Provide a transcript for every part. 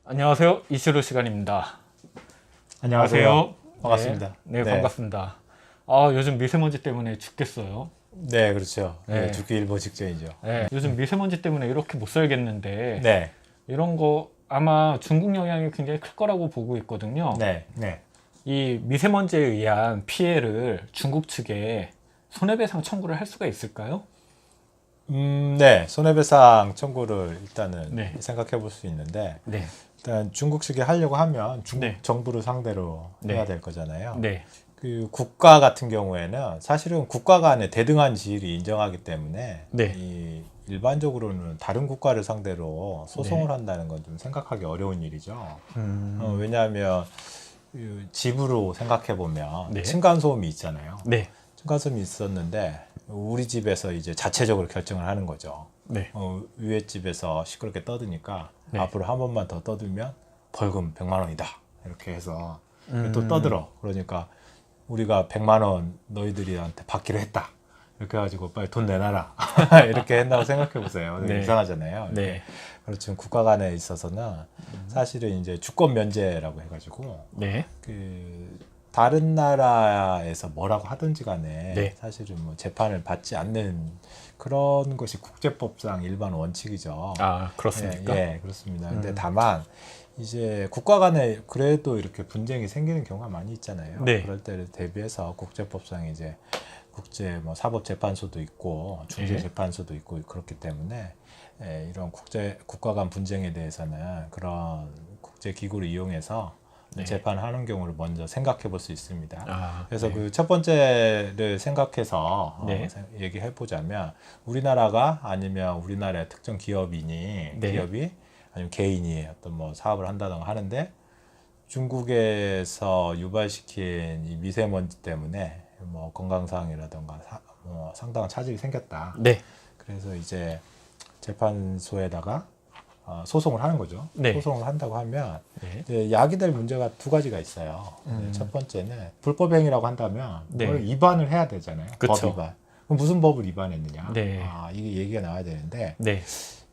안녕하세요. 이슈로 시간입니다. 안녕하세요. 반갑습니다. 네, 반갑습니다. 아, 요즘 미세먼지 때문에 죽겠어요. 네, 그렇죠. 네. 죽기 일보 직전이죠. 네, 요즘 미세먼지 때문에 이렇게 못 살겠는데 네, 이런 거 아마 중국 영향이 굉장히 클 거라고 보고 있거든요. 네, 네. 이 미세먼지에 의한 피해를 중국 측에 손해배상 청구를 할 수가 있을까요? 네, 손해배상 청구를 일단은 네. 생각해 볼 수 있는데, 네. 일단 중국 측이 하려고 하면 중국 네. 정부를 상대로 네. 해야 될 거잖아요. 네. 그 국가 같은 경우에는 사실은 국가 간의 대등한 지위를 인정하기 때문에 네. 이 일반적으로는 다른 국가를 상대로 소송을 네. 한다는 건 좀 생각하기 어려운 일이죠. 왜냐하면 그 집으로 생각해 보면 네. 층간소음이 있잖아요. 네. 층간소음이 있었는데 우리 집에서 이제 자체적으로 결정을 하는 거죠. 네. 위에 집에서 시끄럽게 떠드니까 네. 앞으로 한 번만 더 떠들면 벌금 100만 원이다. 이렇게 해서 또 떠들어. 그러니까 우리가 100만 원 너희들한테 받기로 했다. 이렇게 해가지고 빨리 돈 내놔라. 이렇게 한다고 생각해 보세요. 네. 이상하잖아요. 네. 그렇지만 국가 간에 있어서는 사실은 이제 주권 면제라고 해가지고 네. 그 다른 나라에서 뭐라고 하든지 간에 네. 사실은 뭐 재판을 받지 않는 그런 것이 국제법상 일반 원칙이죠. 아, 그렇습니까? 예, 그렇습니다. 근데 다만 이제 국가 간에 그래도 이렇게 분쟁이 생기는 경우가 많이 있잖아요. 네. 그럴 때를 대비해서 국제법상 이제 국제 뭐 사법재판소도 있고 중재재판소도 있고 그렇기 때문에 이런 국가 간 분쟁에 대해서는 그런 국제 기구를 이용해서 네. 재판하는 경우를 먼저 생각해 볼 수 있습니다. 아, 그래서 네. 그 첫 번째를 생각해서 네. 얘기해 보자면 우리나라가 아니면 우리나라의 특정 기업이니 네. 기업이 아니면 개인이 어떤 뭐 사업을 한다던가 하는데 중국에서 유발시킨 이 미세먼지 때문에 뭐 건강상이라던가 뭐 상당한 차질이 생겼다. 네. 그래서 이제 재판소에다가 소송을 하는 거죠. 네. 소송을 한다고 하면 네. 이제 야기될 문제가 두 가지가 있어요. 첫 번째는 불법행위라고 한다면 네. 그걸 위반을 해야 되잖아요. 그쵸. 법 위반. 그럼 무슨 법을 위반했느냐? 네. 이게 얘기가 나와야 되는데 네.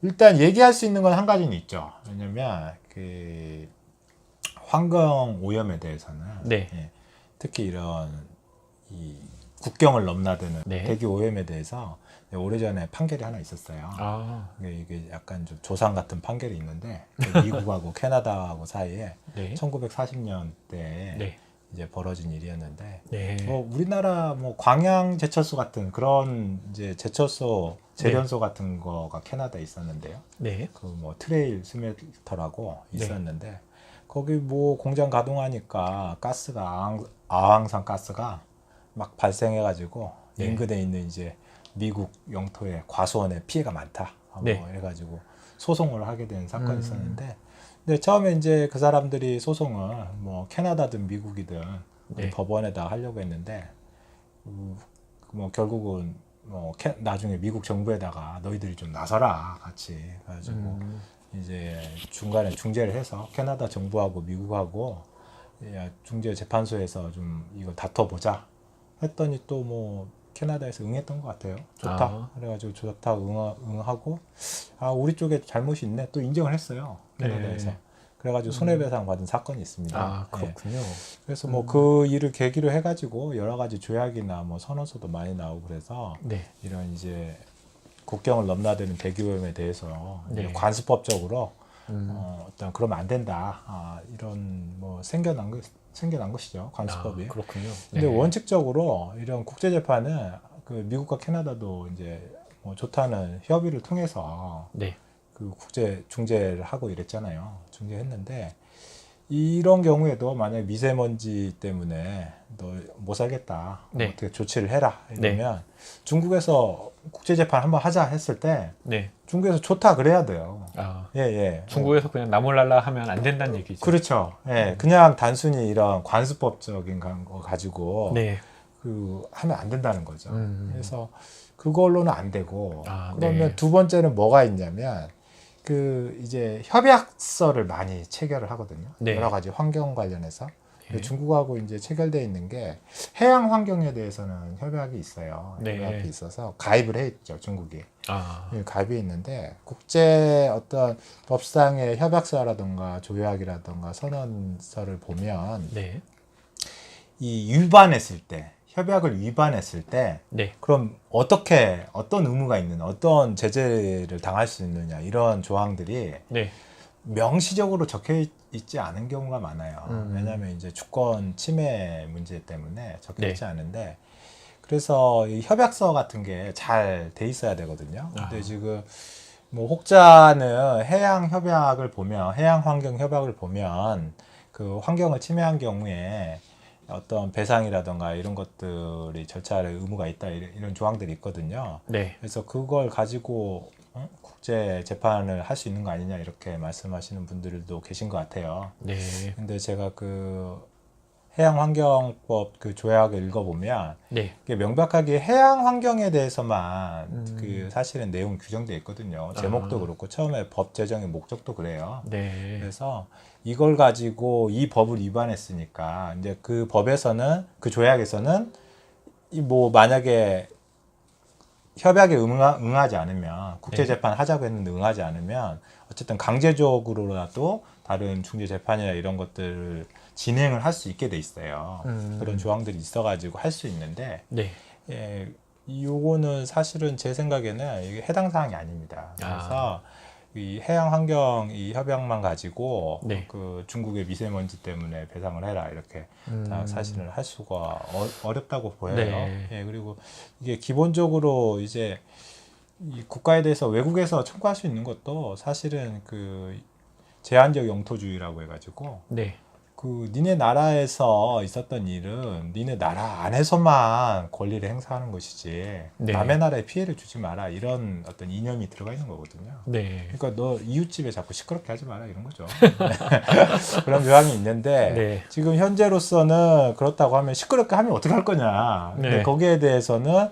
일단 얘기할 수 있는 건 한 가지는 있죠. 왜냐면 그 환경 오염에 대해서는 네. 특히 이런 이 국경을 넘나드는 네. 대기 오염에 대해서 오래전에 판결이 하나 있었어요. 아, 이게 약간 좀 조상 같은 판결이 있는데 미국하고 캐나다하고 사이에 네. 1940년대에 네. 이제 벌어진 일이었는데 네. 뭐 우리나라 뭐 광양 제철소 같은 그런 이제 제철소 재련소 같은 거가 캐나다에 있었는데요. 네. 그 뭐 트레일 스멜터라고 네. 있었는데 거기 뭐 공장 가동하니까 아황산 가스가 막 발생해가지고 네. 인근에 있는 이제 미국 영토의 과수원에 피해가 많다. 네. 뭐 해가지고 소송을 하게 된 사건이 있었는데, 근데 처음에 이제 그 사람들이 소송을 뭐 캐나다든 미국이든 네. 법원에다 하려고 했는데, 뭐 결국은 뭐 나중에 미국 정부에다가 너희들이 좀 나서라 같이 해가지고 이제 중간에 중재를 해서 캐나다 정부하고 미국하고 중재 재판소에서 좀 이거 다퉈보자 했더니 또 뭐 캐나다에서 응했던 것 같아요. 좋다. 그래가지고 좋다 응하고 우리 쪽에 잘못이 있네 또 인정을 했어요. 캐나다에서. 네. 그래가지고 손해배상 받은 사건이 있습니다. 아, 그렇군요. 그래서 뭐 그 일을 계기로 해가지고 여러 가지 조약이나 뭐 선언서도 많이 나오고 그래서 네. 이런 이제 국경을 넘나드는 대기오염에 대해서 네. 이제 관습법적으로 어떤 그러면 안 된다. 이런 뭐 생겨난 것이죠. 관습법이. 그렇군요. 근데 네. 원칙적으로 이런 국제 재판은 그 미국과 캐나다도 이제 뭐 좋다는 협의를 통해서 네. 그 국제 중재를 하고 이랬잖아요. 중재했는데 이런 경우에도 만약 미세먼지 때문에 너 못 살겠다. 네. 어떻게 조치를 해라. 이러면 중국에서 국제 재판 한번 하자 했을 때 네. 중국에서 좋다 그래야 돼요. 아, 예. 중국에서 그냥 나몰랄라 하면 안 된다는 얘기죠. 그렇죠. 예. 그냥 단순히 이런 관습법적인 거 가지고 네. 그 하면 안 된다는 거죠. 그래서 그걸로는 안 되고 그러면 네. 두 번째는 뭐가 있냐면 그 이제 협약서를 많이 체결을 하거든요. 네. 여러 가지 환경 관련해서 근데 중국하고 이제 체결되어 있는 게 해양 환경에 대해서는 협약이 있어요. 네. 협약이 있어서 가입을 해 있죠, 중국이. 아, 가입이 있는데 국제 어떤 법상의 협약서라든가 조약이라든가 선언서를 보면 네. 이 위반했을 때 협약을 위반했을 때 네. 그럼 어떻게 어떤 의무가 있는 어떤 제재를 당할 수 있느냐 이런 조항들이 네. 명시적으로 적혀 있지 않은 경우가 많아요. 음. 왜냐하면 이제 주권 침해 문제 때문에 적혀 있지 네. 않은데 그래서 이 협약서 같은 게 잘 돼 있어야 되거든요. 근데 아. 지금 뭐 혹자는 해양 협약을 보면 해양 환경 협약을 보면 그 환경을 침해한 경우에 어떤 배상이라던가 이런 것들이 절차를 의무가 있다 이런 조항들이 있거든요. 네. 그래서 그걸 가지고 국제 재판을 할 수 있는 거 아니냐 이렇게 말씀하시는 분들도 계신 것 같아요. 네. 근데 제가 그 해양환경법 그 조약을 읽어보면 네. 이게 명백하게 해양 환경에 대해서만 그 사실은 내용 규정되어 있거든요. 제목도 아. 그렇고 처음에 법 제정의 목적도 그래요. 네. 그래서 이걸 가지고 이 법을 위반했으니까 이제 그 법에서는 그 조약에서는 이 뭐 만약에 협약에 응하지 않으면 국제재판 하자고 했는데 응하지 않으면 어쨌든 강제적으로라도 다른 중재재판이나 이런 것들을 진행을 할 수 있게 돼 있어요. 그런 조항들이 있어가지고 할 수 있는데 네. 예, 요거는 사실은 제 생각에는 이게 해당 사항이 아닙니다. 그래서 이 해양 환경 이 협약만 가지고 네. 그 중국의 미세먼지 때문에 배상을 해라 이렇게 다 사실은 할 수가 어렵다고 보여요. 네. 예, 그리고 이게 기본적으로 이제 이 국가에 대해서 외국에서 청구할 수 있는 것도 사실은 그 제한적 영토주의라고 해가지고 네. 그 니네 나라에서 있었던 일은 니네 나라 안에서만 권리를 행사하는 것이지 네. 남의 나라에 피해를 주지 마라 이런 어떤 이념이 들어가 있는 거거든요. 네. 그러니까 너 이웃집에 자꾸 시끄럽게 하지 마라 이런 거죠. 그런 조항이 있는데 네. 지금 현재로서는 그렇다고 하면 시끄럽게 하면 어떻게 할 거냐. 근데 네. 거기에 대해서는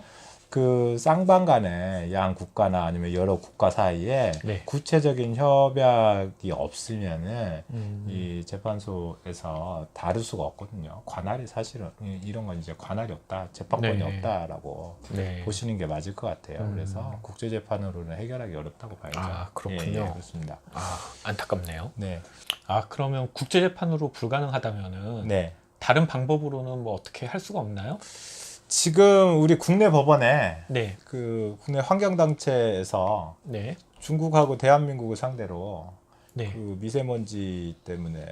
그 쌍방 간에 양 국가나 아니면 여러 국가 사이에 네. 구체적인 협약이 없으면은 음. 이 재판소에서 다룰 수가 없거든요. 관할이 사실은 이런 건 이제 관할이 없다, 재판권이 네. 없다라고 네. 보시는 게 맞을 것 같아요. 그래서 국제재판으로는 해결하기 어렵다고 봐야죠. 아, 그렇군요. 예, 예, 그렇습니다. 아, 안타깝네요. 네, 아, 그러면 국제재판으로 불가능하다면은 네. 다른 방법으로는 뭐 어떻게 할 수가 없나요? 지금 우리 국내 법원에 네. 그 국내 환경단체에서 네. 중국하고 대한민국을 상대로 네. 그 미세먼지 때문에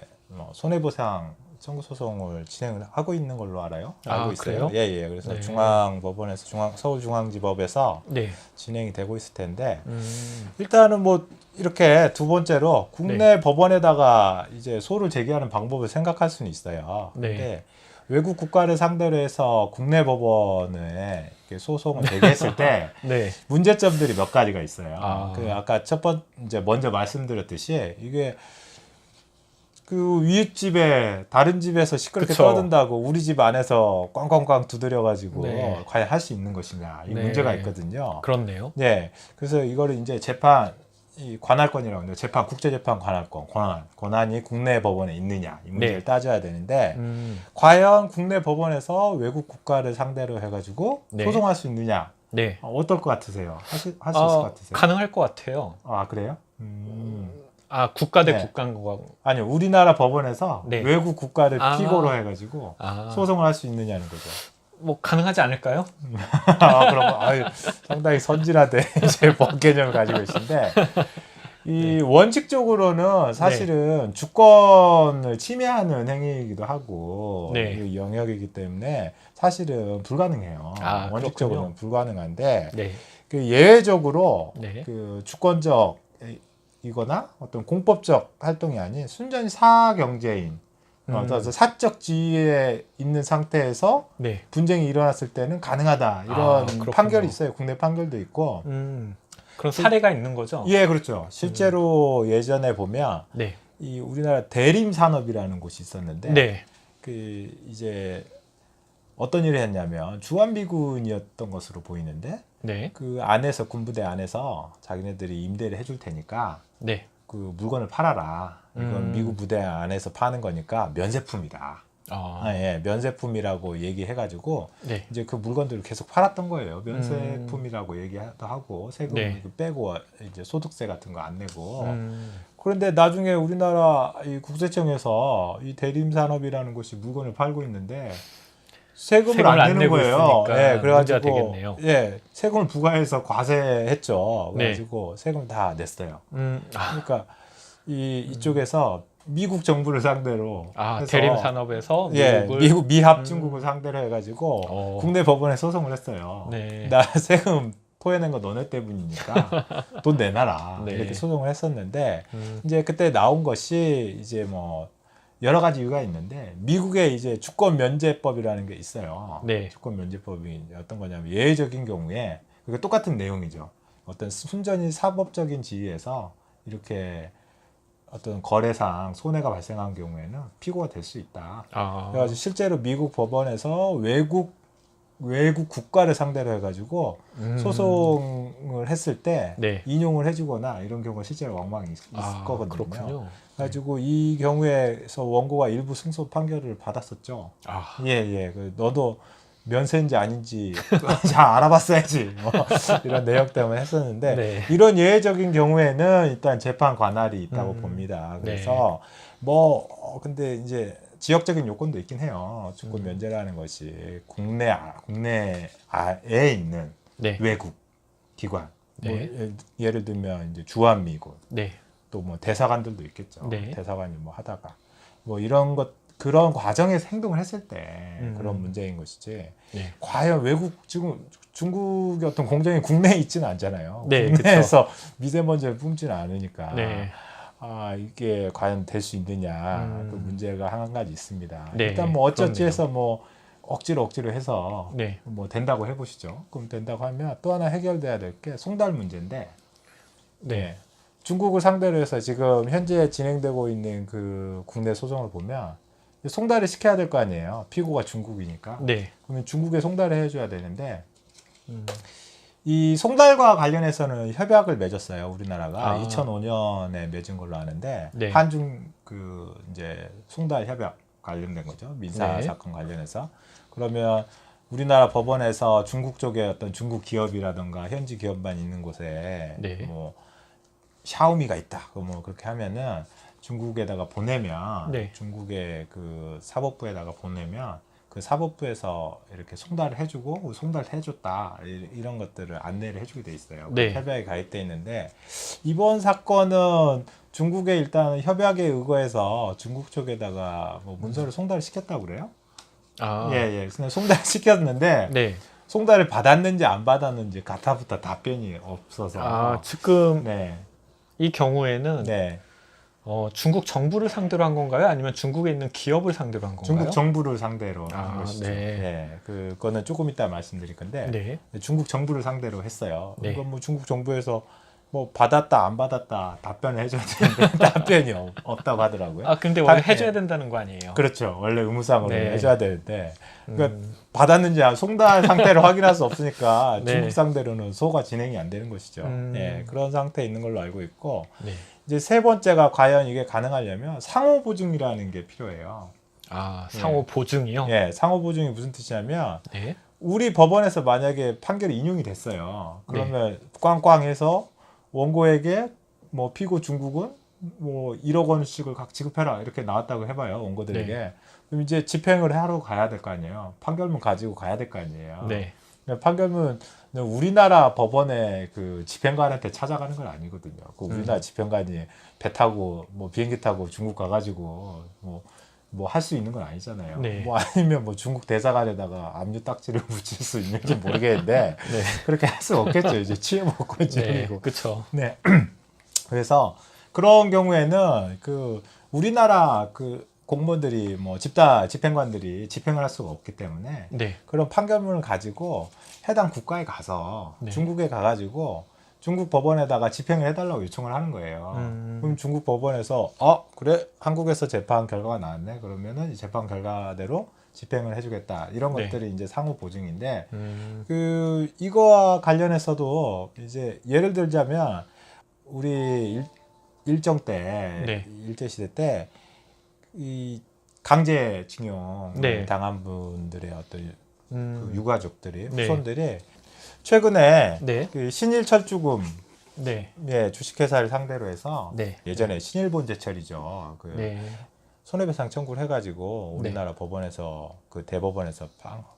손해보상 청구 소송을 진행을 하고 있는 걸로 알아요. 알고 있어요. 그래요? 예, 예. 그래서 네. 중앙법원에서 서울중앙지법에서 네. 진행이 되고 있을 텐데 음. 일단은 뭐 이렇게 두 번째로 국내 네. 법원에다가 이제 소를 제기하는 방법을 생각할 수는 있어요. 네. 근데 외국 국가를 상대로 해서 국내 법원에 이렇게 소송을 제기했을 때 네. 문제점들이 몇 가지가 있어요. 아. 그 아까 첫 번째 먼저 말씀드렸듯이 이게 그 이웃집에 다른 집에서 시끄럽게 그쵸. 떠든다고 우리 집 안에서 꽝꽝꽝 두드려가지고 네. 과연 할 수 있는 것인가 이 네. 문제가 있거든요. 그렇네요. 네, 그래서 이거를 이제 재판 이 관할권이라고 하는데 재판 국제재판 관할권 권한이 국내 법원에 있느냐 이 문제를 네. 따져야 되는데 음. 과연 국내 법원에서 외국 국가를 상대로 해가지고 네. 소송할 수 있느냐 네. 어떨 것 같으세요? 할 수 있을 것 같으세요? 가능할 것 같아요. 아 그래요? 아, 국가 대 네. 국가인 거고. 아니요 우리나라 법원에서 네. 외국 국가를 아. 피고로 해가지고 아, 소송을 할 수 있느냐는 거죠. 뭐 가능하지 않을까요? 아, 그럼 아유, 상당히 선진화된 이제 법 개념을 가지고 계신데 이 원칙적으로는 사실은 주권을 침해하는 행위이기도 하고 네. 이 영역이기 때문에 사실은 불가능해요. 아, 원칙적으로는 그렇군요. 불가능한데 네. 그 예외적으로 네. 그 주권적 이거나 어떤 공법적 활동이 아닌 순전히 사경제인 어떤 사적 지위에 있는 상태에서 네. 분쟁이 일어났을 때는 가능하다 이런 그렇군요. 판결이 있어요. 국내 판결도 있고. 그런 사례가 있는 거죠? 예, 그렇죠. 실제로 예전에 보면 네. 이 우리나라 대림 산업이라는 곳이 있었는데 네. 그 이제 어떤 일을 했냐면 주한미군이었던 것으로 보이는데 네. 그 안에서 군부대 안에서 자기네들이 임대를 해줄 테니까 네. 그 물건을 팔아라. 이건 미국 부대 안에서 파는 거니까 면세품이다. 예, 면세품이라고 얘기해가지고 네. 이제 그 물건들을 계속 팔았던 거예요. 면세품이라고 얘기도 하고 세금 네. 빼고 이제 소득세 같은 거 안 내고. 음. 그런데 나중에 우리나라 이 국세청에서 이 대림산업이라는 곳이 물건을 팔고 있는데 세금을 안 내는 내고 거예요. 있으니까 예, 문제가 그래가지고 되겠네요. 예, 세금을 부과해서 과세했죠. 네. 그래가지고 세금 다 냈어요. 아, 그러니까 이쪽에서 미국 정부를 상대로 해서 대림 산업에서 예, 미국을 미합 중국을 상대로 해가지고 어. 국내 법원에 소송을 했어요. 네. 나 세금 토해낸 거 너네 때문이니까 돈 내놔라 네. 이렇게 소송을 했었는데 음. 이제 그때 나온 것이 이제 뭐 여러 가지 이유가 있는데 미국에 이제 주권 면제법이라는 게 있어요. 네. 주권 면제법이 어떤 거냐면 예외적인 경우에 그게 똑같은 내용이죠. 어떤 순전히 사법적인 지위에서 이렇게 어떤 거래상 손해가 발생한 경우에는 피고가 될 수 있다. 그래가지고 실제로 미국 법원에서 외국 국가를 상대로 해가지고 소송을 했을 때 네. 인용을 해주거나 이런 경우가 실제로 왕왕 있을 거거든요. 그렇군요. 그래가지고 이 경우에서 원고가 일부 승소 판결을 받았었죠. 예. 너도 면세인지 아닌지 잘 알아봤어야지. 뭐 이런 내용 때문에 했었는데 네. 이런 예외적인 경우에는 일단 재판 관할이 있다고 봅니다. 그래서 뭐 근데 이제 지역적인 요건도 있긴 해요. 주권 면제라는 것이 국내에 있는 네. 외국 기관, 네. 뭐 예를 들면 이제 주한미군, 네. 또 뭐 대사관들도 있겠죠. 네. 대사관이 뭐 하다가 뭐 이런 그런 과정에서 행동을 했을 때 그런 문제인 것이지. 네. 과연 외국 지금 중국의 어떤 공정이 국내에 있지는 않잖아요. 네, 국내에서 미세먼지를 뿜지는 않으니까. 네. 이게 과연 될 수 있느냐 그 문제가 한 가지 있습니다. 네, 일단 뭐 어쩌지 그렇네요. 해서 뭐 억지로 해서 네. 뭐 된다고 해보시죠. 그럼 된다고 하면 또 하나 해결돼야 될 게 송달 문제인데, 네. 중국을 상대로 해서 지금 현재 진행되고 있는 그 국내 소송을 보면 송달을 시켜야 될 거 아니에요. 피고가 중국이니까. 네. 그러면 중국에 송달을 해줘야 되는데 이 송달과 관련해서는 협약을 맺었어요. 우리나라가 2005년에 맺은 걸로 아는데 네. 한중 그 이제 송달 협약 관련된 거죠. 민사 네. 사건 관련해서. 그러면 우리나라 법원에서 중국 쪽에 어떤 중국 기업이라든가 현지 기업만 있는 곳에 네. 뭐 샤오미가 있다. 뭐 그렇게 하면은 중국에다가 보내면 네. 중국의 그 사법부에다가 보내면 그 사법부에서 이렇게 송달을 해주고 송달 해줬다 이런 것들을 안내를 해주게 돼 있어요. 네. 협약에 가입돼 있는데 이번 사건은 중국에 일단 협약에 의거해서 중국 쪽에다가 뭐 문서를 송달을 시켰다고 그래요? 예. 그냥 송달 시켰는데 네. 송달을 받았는지 안 받았는지 가타부타 답변이 없어서 지금 네. 이 경우에는 네. 중국 정부를 상대로 한 건가요? 아니면 중국에 있는 기업을 상대로 한 건가요? 중국 정부를 상대로 한 것이죠. 네. 예, 그거는 조금 이따 말씀드릴 건데 네. 중국 정부를 상대로 했어요. 네. 이건 뭐 중국 정부에서 뭐 받았다 안 받았다 답변을 해줘야 되는데 답변이 없다고 하더라고요. 근데 원래 네. 해줘야 된다는 거 아니에요? 그렇죠. 원래 의무상으로 네. 해줘야 되는데 그러니까 받았는지 송달 상태를 확인할 수 없으니까 네. 중국 상대로는 소가 진행이 안 되는 것이죠. 예, 그런 상태에 있는 걸로 알고 있고 네. 이제 세 번째가 과연 이게 가능하려면 상호 보증이라는 게 필요해요. 상호 보증이요? 예, 상호 보증이 무슨 뜻이냐면 네. 우리 법원에서 만약에 판결이 인용이 됐어요. 그러면 꽝꽝해서 원고에게 뭐 피고 중국은 뭐 1억 원씩을 각 지급해라 이렇게 나왔다고 해봐요. 원고들에게. 네. 그럼 이제 집행을 하러 가야 될 거 아니에요. 판결문 가지고 가야 될 거 아니에요. 네. 판결문 우리나라 법원의 그 집행관한테 찾아가는 건 아니거든요. 그 우리나라 집행관이 배 타고 뭐 비행기 타고 중국 가가지고 뭐 할 수 있는 건 아니잖아요. 네. 뭐 아니면 뭐 중국 대사관에다가 압류 딱지를 붙일 수 있는지 모르겠는데 네. 그렇게 할 수 없겠죠. 이제 취해먹고지이고 네. 그렇죠. 네. 그래서 그런 경우에는 그 우리나라 그 공무원들이 뭐 집행관들이 집행을 할 수가 없기 때문에 네. 그런 판결문을 가지고 해당 국가에 가서 네. 중국에 가가지고 중국 법원에다가 집행을 해달라고 요청을 하는 거예요. 그럼 중국 법원에서 그래 한국에서 재판 결과가 나왔네 그러면은 이 재판 결과대로 집행을 해주겠다 이런 네. 것들이 이제 상호 보증인데 그 이거와 관련해서도 이제 예를 들자면 우리 일정 때 네. 일제 시대 때 이 강제징용 네. 당한 분들의 어떤 그 유가족들이 네. 후손들이 최근에 네. 그 신일철주금 네. 예, 주식회사를 상대로 해서 네. 예전에 신일본제철이죠. 그 네. 손해배상 청구를 해가지고 네. 우리나라 법원에서 그 대법원에서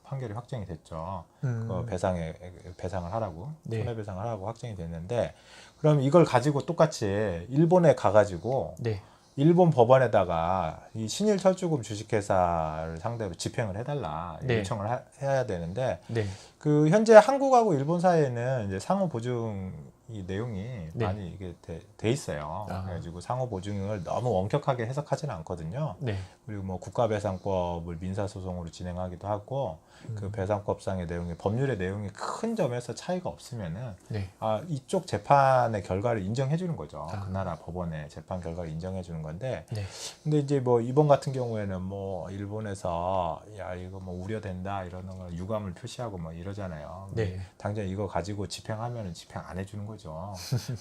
판결이 확정이 됐죠. 그 배상을 하라고 네. 손해배상을 하라고 확정이 됐는데 그럼 이걸 가지고 똑같이 일본에 가가지고 네. 일본 법원에다가 이 신일철주금 주식회사를 상대로 집행을 해달라 네. 요청을 해야 되는데 네. 그 현재 한국하고 일본 사이에는 이제 상호 보증 이 내용이 네. 많이 이게 돼 있어요. 아. 그래가지고 상호 보증을 너무 엄격하게 해석하지는 않거든요. 네. 그리고 뭐 국가배상법을 민사소송으로 진행하기도 하고 그 배상법상의 내용이 법률의 내용이 큰 점에서 차이가 없으면은 네. 이쪽 재판의 결과를 인정해 주는 거죠. 아. 그 나라 법원의 재판 결과를 인정해 주는 건데 네. 근데 이제 뭐 이번 같은 경우에는 뭐 일본에서 야 이거 뭐 우려된다 이러는 걸 유감을 표시하고 뭐 이러잖아요. 네. 당장 이거 가지고 집행하면은 집행 안 해주는 거죠.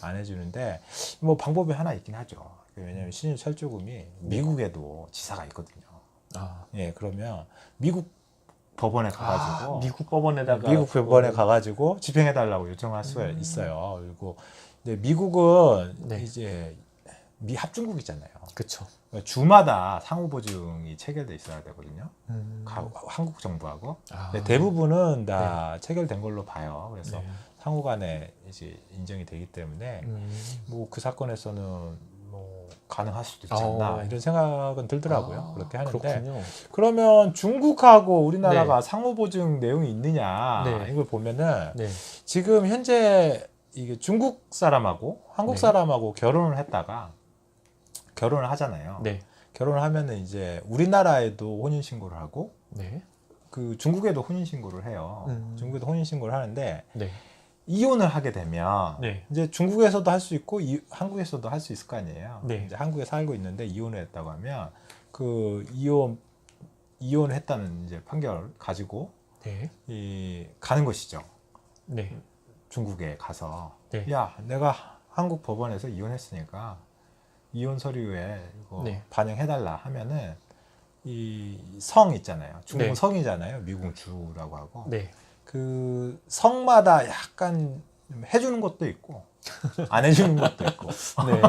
안 해주는데 뭐 방법이 하나 있긴 하죠. 왜냐하면 신일철주금이 미국에도 지사가 있거든요. 아. 예, 그러면 미국 법원에 가가지고 미국 법원에다가 미국 법원에 가가지고 집행해달라고 요청할 수가 있어요. 그리고 근데 미국은 네. 이제 합중국이잖아요. 그렇죠. 주마다 상호보증이 체결돼 있어야 되거든요. 한국 정부하고. 아. 근데 대부분은 다 체결된 걸로 봐요. 그래서 네. 상호간에 이제 인정이 되기 때문에 뭐 그 사건에서는 뭐 가능할 수도 있지 않나 이런 생각은 들더라고요. 그렇게 하는데 그렇군요. 그러면 중국하고 우리나라가 상호보증 내용이 있느냐 네. 이걸 보면은 네. 지금 현재 이게 중국 사람하고 한국 네. 사람하고 결혼을 했다가 결혼을 하잖아요. 네. 결혼을 하면은 이제 우리나라에도 혼인 신고를 하고 네. 그 중국에도 혼인 신고를 해요. 중국에도 혼인 신고를 하는데 네. 이혼을 하게 되면 네. 이제 중국에서도 할 수 있고 한국에서도 할 수 있을 거 아니에요. 네. 이제 한국에 살고 있는데 이혼을 했다고 하면 그 이혼을 했다는 이제 판결 가지고 네. 가는 것이죠. 네. 중국에 가서 네. 야 내가 한국 법원에서 이혼했으니까 이혼 서류에 이거 네. 반영해달라 하면은 이 성 있잖아요. 중국은 네. 성이잖아요. 미국은 주라고 하고 네. 그 성마다 약간 좀 해주는 것도 있고 안 해주는 것도 있고 네.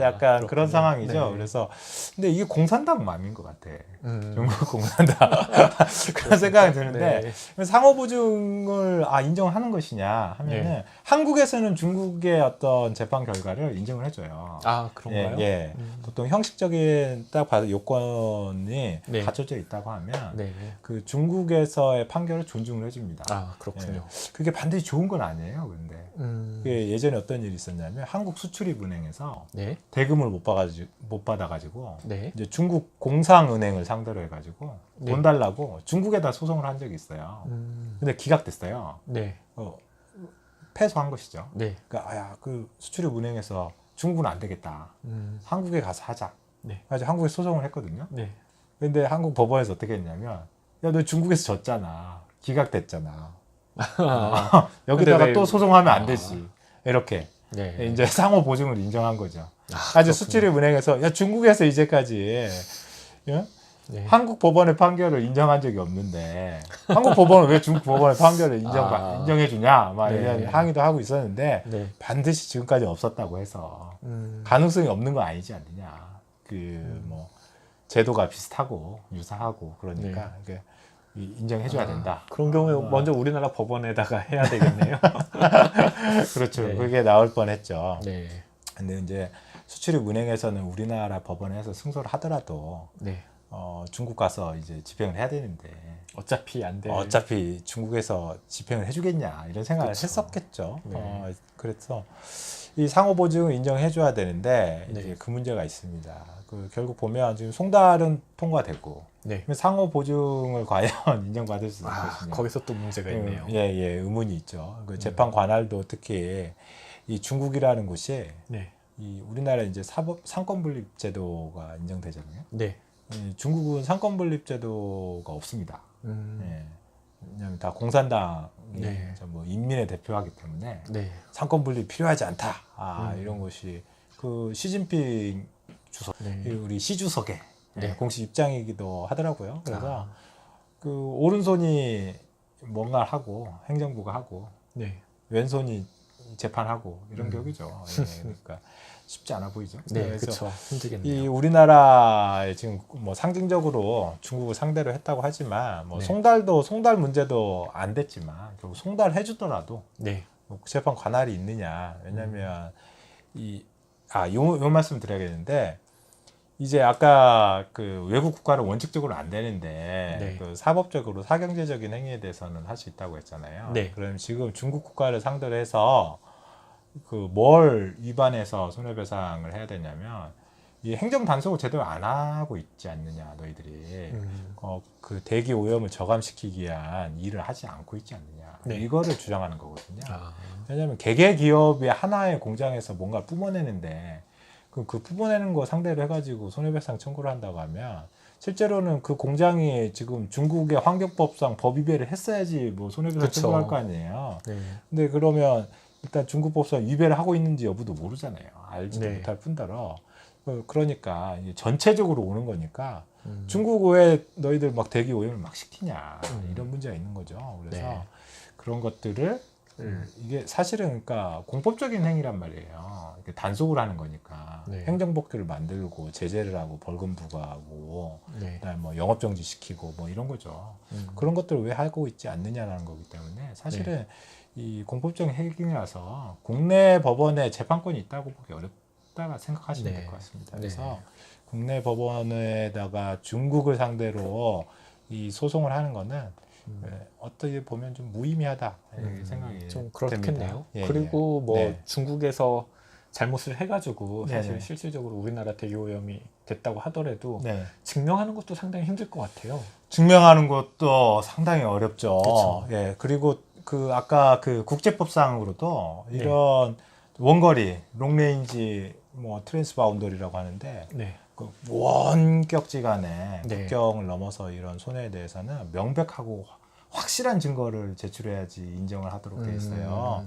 약간 그렇군요. 그런 상황이죠. 네. 그래서 근데 이게 공산당 마음인 것 같아. 음. 중국 공산당 그런 생각이 드는데 네. 상호보증을 인정하는 것이냐 하면은 네. 한국에서는 중국의 어떤 재판 결과를 인정을 해줘요. 아, 그런가요? 예. 보통 형식적인 딱 봐도 요건이 네. 갖춰져 있다고 하면 네. 그 중국에서의 판결을 존중을 해줍니다. 아, 그렇군요. 그게 반드시 좋은 건 아니에요. 근데 그게 예전에 어떤 일이 있었냐면 한국 수출입은행에서 네. 대금을 못 받아가지고 네. 이제 중국 공상은행을 상대로 해가지고 네. 돈 달라고 중국에다 소송을 한 적이 있어요. 근데 기각됐어요. 네. 패소한 것이죠. 네. 그러니까 그 수출입은행에서 중국은 안 되겠다. 한국에 가서 하자. 네. 그래서 한국에 소송을 했거든요. 네. 근데 한국 법원에서 어떻게 했냐면 야 너 중국에서 졌잖아. 기각됐잖아. 여기다가 근데 왜- 또 소송하면 안 되지. 이렇게 네. 이제 상호 보증을 인정한 거죠. 아주 그렇군요. 수출입은행에서 야 중국에서 이제까지 예? 네. 한국 법원의 판결을 인정한 적이 없는데 한국 법원은 왜 중국 법원의 판결을 인정해 주냐 막 네. 이런 항의도 하고 있었는데 네. 반드시 지금까지 없었다고 해서 가능성이 없는 거 아니지 않느냐. 뭐 제도가 비슷하고 유사하고 그러니까 이게 인정해줘야 된다. 그런 경우에 먼저 우리나라 법원에다가 해야 되겠네요. 그렇죠. 네. 그게 나올 뻔했죠. 네. 근데 이제 수출입은행에서는 우리나라 법원에서 승소를 하더라도 네. 중국 가서 이제 집행을 해야 되는데 어차피 안 돼. 어차피 중국에서 집행을 해주겠냐 이런 생각을 그렇죠. 했었겠죠. 네. 그래서 이 상호 보증을 인정해줘야 되는데 네. 이제 그 문제가 있습니다. 결국 보면 지금 송달은 통과됐고 네. 상호 보증을 과연 인정받을 수 있을 것이냐. 거기서 또 문제가 있네요. 예, 의문이 있죠. 재판 관할도 특히 이 중국이라는 곳이 네. 이 우리나라 이제 상권 분립 제도가 인정되잖아요. 네. 중국은 상권 분립 제도가 없습니다. 예. 왜냐하면 다 공산당이 네. 뭐 인민의 대표하기 때문에 네. 상권 분립 필요하지 않다. 이런 것이 그 시진핑 주석, 네. 우리 시 주석의 네. 공식 입장이기도 하더라고요. 그래서 아, 그 오른손이 뭔가를 하고 행정부가 하고 네. 왼손이 재판하고 이런 음. 격이죠. 예, 그러니까 쉽지 않아 보이죠. 네, 그래서 그렇죠. 이 힘들겠네요. 우리나라에 지금 뭐 상징적으로 중국을 상대로 했다고 하지만 뭐 네. 송달 문제도 안 됐지만 결국 송달 해주더라도 네. 뭐 재판 관할이 있느냐. 왜냐하면 요 말씀 드려야겠는데 이제 아까 그 외국 국가를 원칙적으로 안 되는데 네. 그 사법적으로 사경제적인 행위에 대해서는 할 수 있다고 했잖아요. 네. 그럼 지금 중국 국가를 상대로 해서 그 뭘 위반해서 손해배상을 해야 되냐면 이 행정 단속을 제대로 안 하고 있지 않느냐 너희들이 그 대기 오염을 저감시키기 위한 일을 하지 않고 있지 않느냐 네. 이거를 주장하는 거거든요. 아, 왜냐하면 개개 기업이 하나의 공장에서 뭔가 뿜어내는데 그 뿜어내는 거 상대로 해가지고 손해배상 청구를 한다고 하면 실제로는 그 공장이 지금 중국의 환경법상 법 위배를 했어야지 뭐 손해배상 그쵸. 청구할 거 아니에요. 네. 근데 그러면 일단 중국 법상 위배를 하고 있는지 여부도 모르잖아요. 알지도 네. 못할 뿐더러 그러니까 이제 전체적으로 오는 거니까 음. 중국 왜 너희들 막 대기 오염을 막 시키냐 음. 이런 문제가 있는 거죠. 그래서 네. 그런 것들을 이게 사실은 그러니까 공법적인 행위란 말이에요. 이렇게 단속을 하는 거니까 네. 행정법규를 만들고 제재를 하고 벌금 부과하고 네. 그다음에 뭐 영업 정지 시키고 뭐 이런 거죠. 그런 것들을 왜 하고 있지 않느냐라는 거기 때문에 사실은 이 공법적인 행위라서 국내 법원에 재판권이 있다고 보기 어렵다가 생각하시면 네. 될 것 같습니다. 네. 그래서 국내 법원에다가 중국을 상대로 이 소송을 하는 거는 어떻게 보면 좀 무의미하다 이렇게 생각이 좀 그렇겠네요. 됩니다. 예, 그리고 뭐 네. 중국에서 잘못을 해가지고 사실 네네. 실질적으로 우리나라 대기오염이 됐다고 하더라도 네. 증명하는 것도 상당히 힘들 것 같아요. 증명하는 것도 상당히 어렵죠. 그쵸. 예, 그리고 그 아까 그 국제법상으로도 네. 이런 원거리, 롱레인지 뭐 트랜스바운더리라고 하는데 네. 그 원격지 간에 네. 국경을 넘어서 이런 손해에 대해서는 명백하고 확실한 증거를 제출해야지 인정을 하도록 돼 있어요.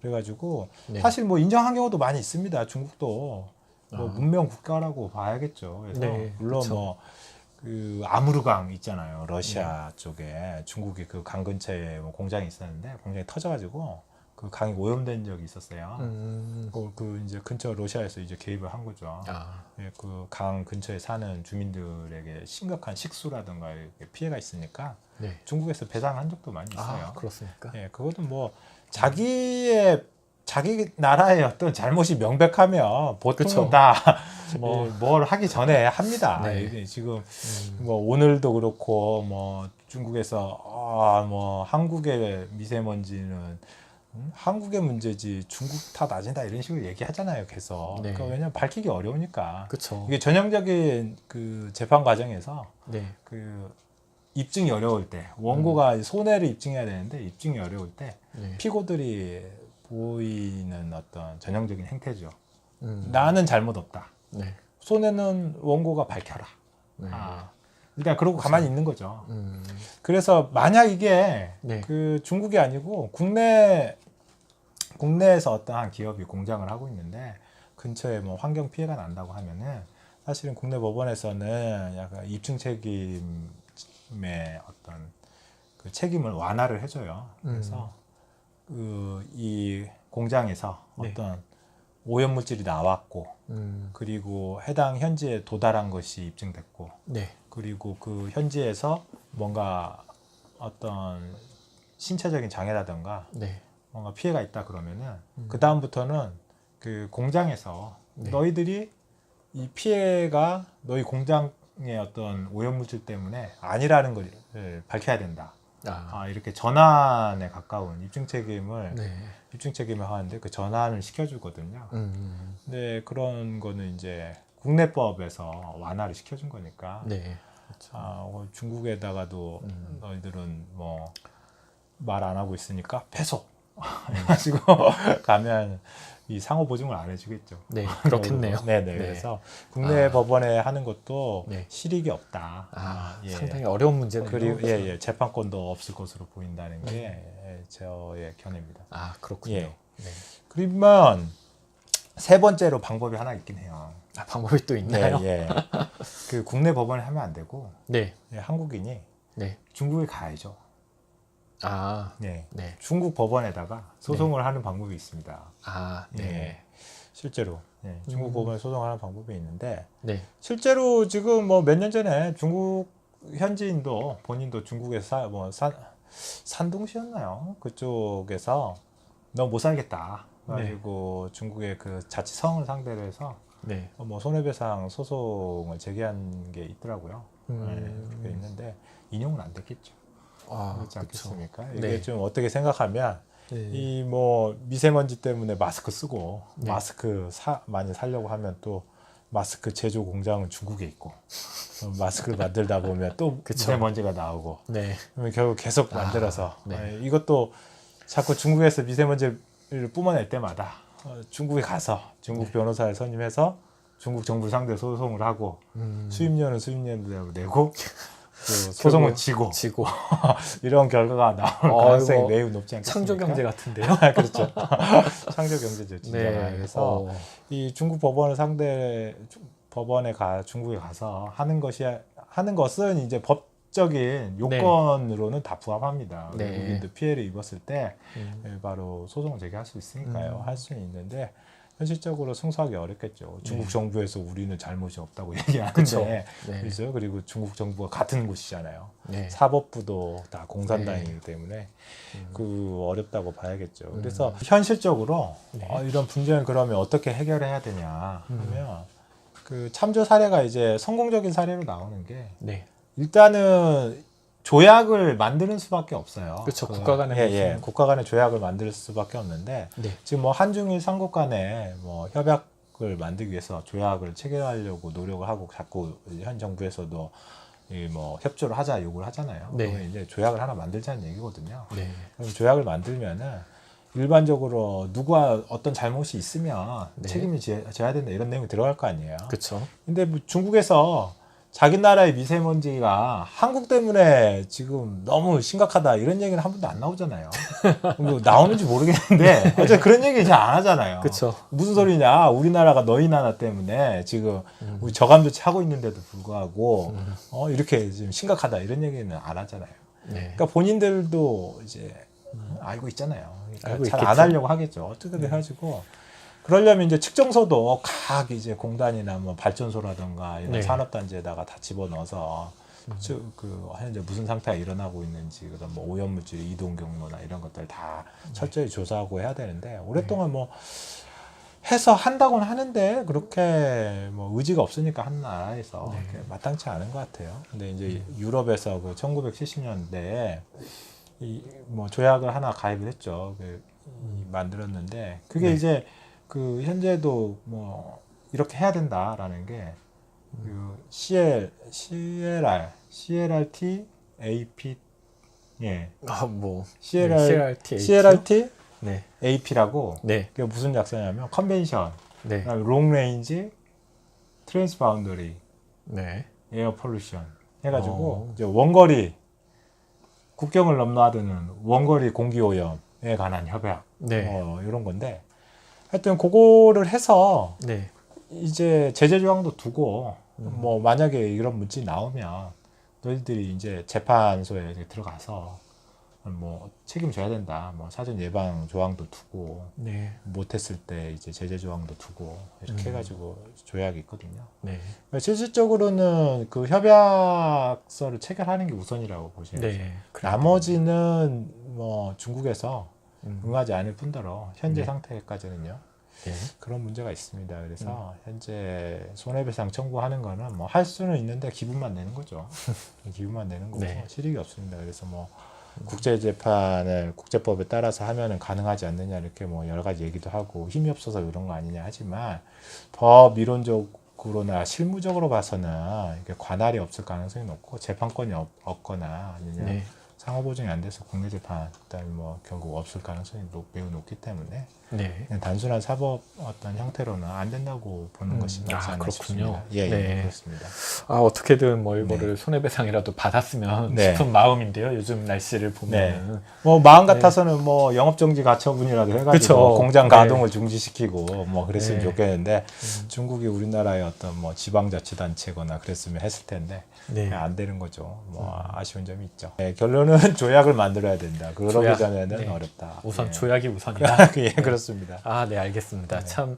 그래가지고 네. 사실 뭐 인정한 경우도 많이 있습니다. 중국도 뭐 아. 문명 국가라고 봐야겠죠. 그래서 네, 물론 그쵸. 뭐 그 아무르강 있잖아요. 러시아 쪽에 중국이 그 강 근처에 뭐 공장이 있었는데 공장이 터져가지고 그 강이 오염된 적이 있었어요. 그 이제 근처 러시아에서 이제 개입을 한 거죠. 아, 예, 그 강 근처에 사는 주민들에게 심각한 식수라든가 이렇게 피해가 있으니까 네. 중국에서 배상한 적도 많이 있어요. 아, 그렇습니까? 예, 그것도 뭐 자기 나라의 어떤 잘못이 명백하면 보통은 그쵸. 다 뭐. 뭘 하기 전에 합니다. 네. 이게 지금 뭐 오늘도 그렇고 뭐 중국에서 뭐 한국의 미세먼지는 한국의 문제지 중국 탓 아니다 이런 식으로 얘기하잖아요. 계속. 네. 그러니까 왜냐면 밝히기 어려우니까. 그쵸. 이게 전형적인 그 재판 과정에서 네. 그 입증이 어려울 때 원고가 손해를 입증해야 되는데 입증이 어려울 때 네. 피고들이 보이는 어떤 전형적인 행태죠. 음. 나는 잘못 없다. 네. 손해는 원고가 밝혀라. 네. 일단 그러고 가만히 있는 거죠. 음. 그래서 만약 이게 네. 그 중국이 아니고 국내에서 어떠한 기업이 공장을 하고 있는데 근처에 뭐 환경 피해가 난다고 하면은 사실은 국내 법원에서는 약간 입증 책임의 어떤 그 책임을 완화를 해줘요. 그래서 이 공장에서 네. 어떤 오염 물질이 나왔고 그리고 해당 현지에 도달한 것이 입증됐고 네. 그리고 그 현지에서 뭔가 어떤 신체적인 장애라든가 네. 뭔가 피해가 있다 그러면은 그 다음부터는 그 공장에서 네. 너희들이 이 피해가 너희 공장의 어떤 오염물질 때문에 아니라는 걸 밝혀야 된다. 이렇게 전환에 가까운 입증 책임을 네. 하는데 그 전환을 시켜주거든요. 근데 그런 거는 이제 국내법에서 완화를 시켜준 거니까. 네. 그렇죠. 중국에다가도 너희들은 뭐 말 안 하고 있으니까 패소 해가지고 가면 이 상호 보증을 안 해주겠죠. 네, 그렇겠네요. 네네. 네. 그래서 국내 법원에 하는 것도 네. 실익이 없다. 예. 상당히 어려운 문제네요. 그리고 재판권도 없을 것으로 보인다는 게 저의 견해입니다. 그렇군요. 예. 네. 그러면 세 번째로 방법이 하나 있긴 해요. 방법이 또 있나요? 예. 그 국내 법원에 하면 안 되고 네. 예, 한국인이 네. 중국에 가야죠. 아, 네. 네. 중국 법원에다가 소송을 하는 방법이 있습니다. 아, 네. 예. 실제로 중국 법원에 소송하는 방법이 있는데 네. 실제로 지금 뭐 몇 년 전에 중국 현지인도 본인도 중국에서 산동시였나요? 그쪽에서 너 못 살겠다. 그리고 중국의 그 자치성을 상대로 해서 네. 뭐 손해배상 소송을 제기한 게 있더라고요. 그게 있는데 인용은 안 됐겠죠. 아, 그렇지 그쵸. 않겠습니까? 이게 네. 좀 어떻게 생각하면 네. 이 뭐 미세먼지 때문에 마스크 쓰고 네. 마스크 많이 사려고 하면 또 마스크 제조 공장은 중국에 있고 마스크를 만들다 보면 또 그쵸. 미세먼지가 나오고 네. 그러면 결국 계속 만들어서 네. 이것도 자꾸 중국에서 미세먼지를 뿜어낼 때마다 중국에 가서 중국 변호사를 선임해서 중국 정부 상대 소송을 하고 수입료는 수입료대로 내고 그 소송을 지고 이런 결과가 나올 가능성이 매우 높지 않겠습니까? 창조 경제 같은데요? 그렇죠. 창조 경제죠, 진짜. 네. 그래서 이 중국 법원을 중국에 가서 하는 것은 이제 법적인 요건으로는 다 부합합니다. 네. 외국인도 피해를 입었을 때 바로 소송을 제기할 수 있으니까요. 할 수는 있는데 현실적으로 승소하기 어렵겠죠. 중국 정부에서 우리는 잘못이 없다고 얘기하는데, 그쵸. 네. 그렇죠. 그리고 중국 정부가 같은 곳이잖아요. 네. 사법부도 다 공산당이기 때문에 그 어렵다고 봐야겠죠. 그래서 현실적으로 이런 분쟁을 그러면 어떻게 해결해야 되냐 하면 그 참조 사례가 이제 성공적인 사례로 나오는 게 네. 일단은 조약을 만드는 수밖에 없어요. 그렇죠. 국가 간에 국가 간의 조약을 만들 수밖에 없는데 네. 지금 뭐 한중일 삼국 간에 뭐 협약을 만들기 위해서 조약을 체결하려고 노력을 하고 자꾸 현 정부에서도 이 뭐 협조를 하자 요구를 하잖아요. 네. 그러면 이제 조약을 하나 만들자는 얘기거든요. 네. 그럼 조약을 만들면은 일반적으로 누가 어떤 잘못이 있으면 네. 책임을 져야 된다 이런 내용이 들어갈 거 아니에요. 그렇죠. 근데 뭐 중국에서 자기 나라의 미세먼지가 한국 때문에 지금 너무 심각하다 이런 얘기는 한 번도 안 나오잖아요. 뭐 나오는지 모르겠는데 어차피 그런 얘기 잘 안 하잖아요. 그렇죠. 무슨 소리냐? 우리나라가 너희 나라 때문에 지금 우리 저감 조치 하고 있는데도 불구하고 이렇게 지금 심각하다 이런 얘기는 안 하잖아요. 네. 그러니까 본인들도 이제 알고 있잖아요. 알고 그러니까 잘 안 있겠죠. 하려고 하겠죠. 어떻게든 해가지고. 그러려면 이제 측정소도 각 이제 공단이나 뭐 발전소라든가 이런 네. 산업단지에다가 다 집어넣어서 그 현재 무슨 상태가 일어나고 있는지 그다음 뭐 오염물질 이동 경로나 이런 것들 다 철저히 조사하고 해야 되는데 오랫동안 뭐 해서 한다고는 하는데 그렇게 뭐 의지가 없으니까 한 나라에서 이렇게 마땅치 않은 것 같아요. 근데 이제 유럽에서 그 1970년대에 이 뭐 조약을 하나 가입을 했죠. 만들었는데 그게 이제 그 현재도 뭐 이렇게 해야 된다라는 게 그 CLRT AP 뭐 CLRT 네. AP라고 네. 그게 무슨 약자냐면 컨벤션, 네. 그다음에 롱 레인지 트랜스바운더리 네. 에어 폴루션 해가지고 이제 원거리 국경을 넘나드는 원거리 공기 오염에 관한 협약 네. 이런 건데 하여튼 그거를 해서 네. 이제 제재 조항도 두고 뭐 만약에 이런 문제 나오면 너희들이 이제 재판소에 이제 들어가서 뭐 책임져야 된다. 뭐 사전 예방 조항도 두고 네. 못했을 때 이제 제재 조항도 두고 이렇게 해가지고 조약이 있거든요. 네. 그러니까 실질적으로는 그 협약서를 체결하는 게 우선이라고 보시면 돼요. 네. 나머지는 뭐 중국에서 응하지 않을 뿐더러 현재 네. 상태까지는요. 네. 그런 문제가 있습니다. 그래서 현재 손해배상 청구하는 거는 뭐 할 수는 있는데 기분만 내는 거죠. 기분만 내는 거고 네. 실익이 없습니다. 그래서 뭐 국제재판을 국제법에 따라서 하면은 가능하지 않느냐 이렇게 뭐 여러 가지 얘기도 하고 힘이 없어서 그런 거 아니냐 하지만 법 이론적으로나 실무적으로 봐서는 이게 관할이 없을 가능성이 높고 재판권이 없거나 아니면 네. 상호 보증이 안 돼서 국내 재판 뭐 결국 없을 가능성이 매우 높기 때문에 네. 그냥 단순한 사법 어떤 형태로는 안 된다고 보는 것이 맞지 않나 그렇군요. 싶습니다. 예, 네. 예, 그렇습니다. 어떻게든 뭐 이거를 손해배상이라도 받았으면 네. 싶은 마음인데요. 요즘 날씨를 보면은. 뭐 마음 같아서는 뭐 영업정지 가처분이라도 해가지고 그쵸. 공장 네. 가동을 중지시키고 뭐 그랬으면 네. 좋겠는데 중국이 우리나라의 어떤 뭐 지방자치단체거나 그랬으면 했을 텐데 네. 안 되는 거죠. 뭐 아쉬운 점이 있죠. 네, 결론은 조약을 만들어야 된다. 그러기 조약. 전에는 네. 어렵다. 우선 예. 조약이 우선이다. 예, 그렇습니다. 네, 알겠습니다. 네. 참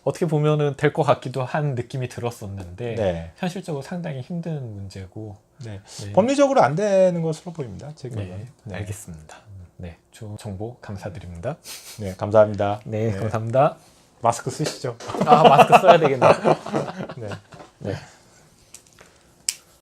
어떻게 보면은 될 것 같기도 한 느낌이 들었었는데 네. 현실적으로 상당히 힘든 문제고. 네. 네. 법리적으로 안 되는 것으로 보입니다. 제 결론. 네, 네. 알겠습니다. 네, 좋은 정보 감사드립니다. 네, 감사합니다. 네, 감사합니다. 마스크 쓰시죠. 마스크 써야 되겠네요. 네. 네.